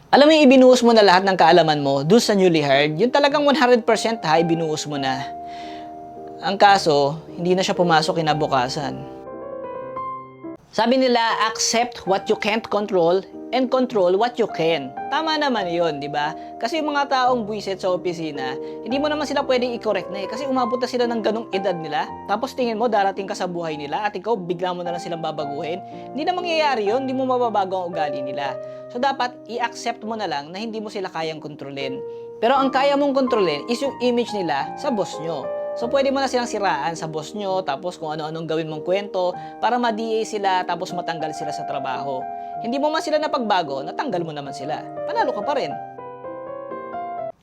Alam mo yung ibinuhos mo na lahat ng kaalaman mo dun sa newly hired, yung talagang 100% ha, ibinuhos mo na. Ang kaso, hindi na siya pumasok kinabukasan. Sabi nila, accept what you can't control and control what you can. Tama naman yun, di ba? Kasi yung mga taong buwisit sa opisina, hindi mo naman sila pwedeng i-correct na eh. Kasi umabot na sila ng ganong edad nila. Tapos tingin mo, darating ka sa buhay nila at ikaw, bigla mo na lang silang babaguhin. Hindi na mangyayari yun, hindi mo mababago ang ugali nila. So dapat, i-accept mo na lang na hindi mo sila kayang kontrolin. Pero ang kaya mong kontrolin is yung image nila sa boss nyo. So, pwede mo na silang siraan sa boss nyo, tapos kung ano-anong gawin mong kwento, para ma-DA sila, tapos matanggal sila sa trabaho. Hindi mo man sila napagbago, natanggal mo naman sila. Panalo ka pa rin.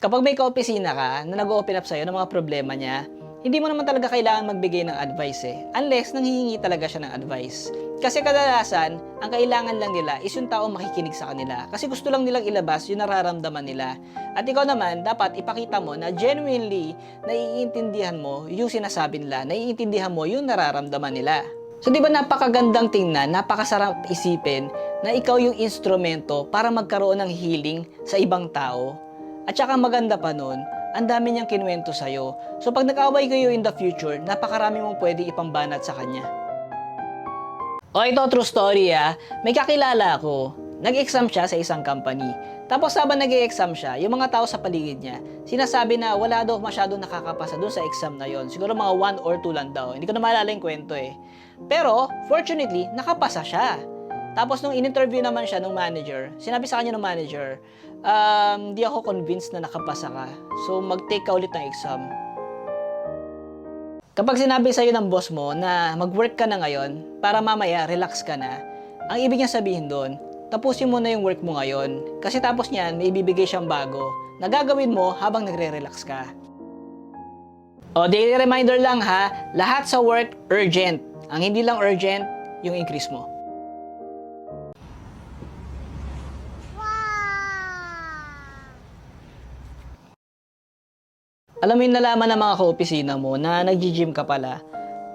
Kapag may kaopisina ka na nag-open up sa'yo ng mga problema niya, hindi mo naman talaga kailangan magbigay ng advice eh. Unless nanghihingi talaga siya ng advice. Kasi kadalasan, ang kailangan lang nila is yung tao makikinig sa kanila. Kasi gusto lang nilang ilabas yung nararamdaman nila. At ikaw naman, dapat ipakita mo na genuinely naiintindihan mo yung sinasabi nila, naiintindihan mo yung nararamdaman nila. So di ba napakagandang tingnan, napakasarap isipin na ikaw yung instrumento para magkaroon ng healing sa ibang tao. At saka maganda pa nun, ang dami niyang kinuwento sa'yo. So pag nag-away kayo in the future, napakarami mong pwede ipambanat sa kanya. O ito, true story may kakilala ako. Nag-exam siya sa isang company. Tapos habang nag-exam siya, yung mga tao sa paligid niya, sinasabi na wala daw masyado nakakapasa dun sa exam na yon. Siguro mga 1 or 2 lang daw. Hindi ko na maalala yung kwento eh. Pero, fortunately, nakapasa siya. Tapos nung in-interview naman siya ng manager, sinabi sa kanya ng manager, di ako convinced na nakapasa ka. So, mag-take ka ulit ng exam. Kapag sinabi sa'yo ng boss mo na mag-work ka na ngayon para mamaya relax ka na, ang ibig niya sabihin doon, tapusin mo na yung work mo ngayon. Kasi tapos niyan, may ibibigay siyang bago na gagawin mo habang nagre-relax ka. O, daily reminder lang ha, lahat sa work urgent. Ang hindi lang urgent, yung increase mo. Alam mo yung nalaman ng mga kaopisina mo na nag-gym ka pala,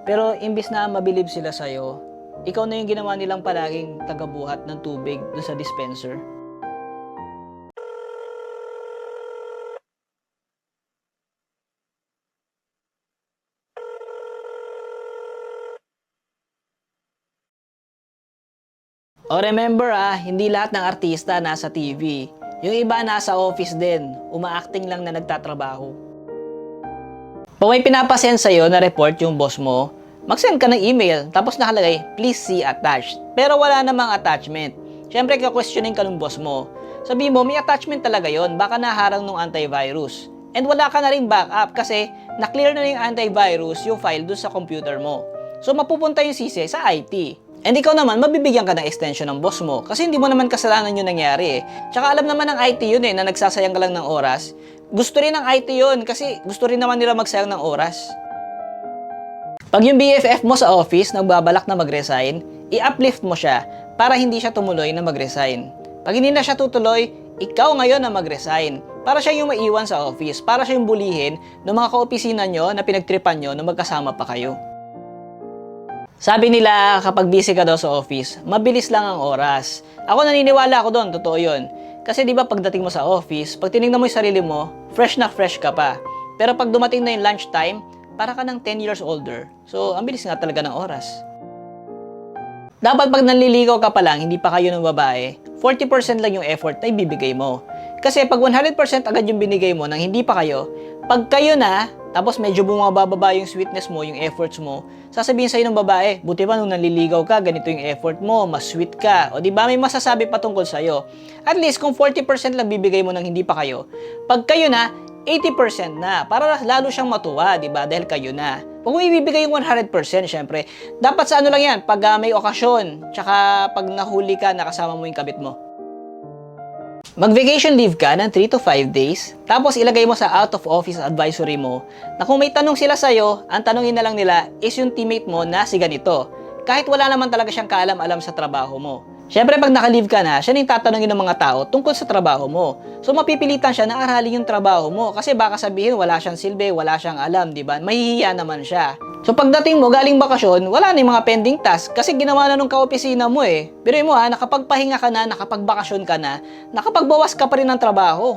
pero imbis na mabilib sila sa'yo, ikaw na yung ginawa nilang palaging tagabuhat ng tubig dun sa dispenser. O remember hindi lahat ng artista nasa TV. Yung iba nasa office din, umaacting lang na nagtatrabaho. Kung may pinapasend sa'yo na report yung boss mo, mag-send ka ng email, tapos nakalagay, please see attached. Pero wala namang attachment. Siyempre, ka-questioning ka ng boss mo. Sabihin mo, may attachment talaga yon, baka naharang ng antivirus. And wala ka na rin backup kasi na-clear na yung antivirus yung file dun sa computer mo. So, mapupunta yung sisi sa IT. And ikaw naman, mabibigyan ka ng extension ng boss mo kasi hindi mo naman kasalanan yung nangyari eh. Tsaka alam naman ng IT yun na nagsasayang ka lang ng oras. Gusto rin ng IT yun kasi gusto rin naman nila magsayang ng oras. Pag yung BFF mo sa office nagbabalak na mag-resign, i-uplift mo siya para hindi siya tumuloy na mag-resign. Pag hindi na siya tutuloy, ikaw ngayon na mag-resign. Para siya yung maiwan sa office, para siya yung bulihin ng mga kaopisina nyo na pinagtripan nyo na magkasama pa kayo. Sabi nila kapag busy ka daw sa office, mabilis lang ang oras. Ako naniniwala ako doon, totoo yun. Kasi di ba pagdating mo sa office, pag tinignan mo yung sarili mo, fresh na fresh ka pa. Pero pag dumating na yung lunchtime, para ka ng 10 years older. So, ang bilis nga talaga ng oras. Dapat pag nanliligaw ka pa lang, hindi pa kayo ng babae, 40% lang yung effort na ibibigay mo. Kasi pag 100% agad yung binigay mo nang hindi pa kayo, pag kayo na, tapos medyo bumababa yung sweetness mo, yung efforts mo, sasabihin sa'yo ng babae, buti ba nung nanliligaw ka, ganito yung effort mo, mas sweet ka. O di ba may masasabi pa tungkol sa'yo. At least kung 40% lang bibigay mo nang hindi pa kayo, pag kayo na, 80% na, para lalo siyang matuwa, di ba? Dahil kayo na. Huwag mo ibibigay yung 100%, syempre. Dapat sa ano lang yan, pag may okasyon, tsaka pag nahuli ka, nakasama mo yung kabit mo. Mag-vacation leave ka ng 3 to 5 days, tapos ilagay mo sa out-of-office advisory mo na kung may tanong sila sa'yo, ang tanongin na lang nila is yung teammate mo na si ganito. Kahit wala naman talaga siyang kaalam-alam sa trabaho mo. Siyempre, pag naka-leave ka na, siya na yung tatanungin ng mga tao tungkol sa trabaho mo. So, mapipilitan siya na aralin yung trabaho mo kasi baka sabihin wala siyang silbi, wala siyang alam, di ba? Mahihiya naman siya. So, pagdating mo galing bakasyon, wala na yung mga pending task kasi ginawa na nung kaopisina mo eh. Pero mo nakapagpahinga ka na, nakapagbakasyon ka na, nakapagbawas ka pa rin ng trabaho.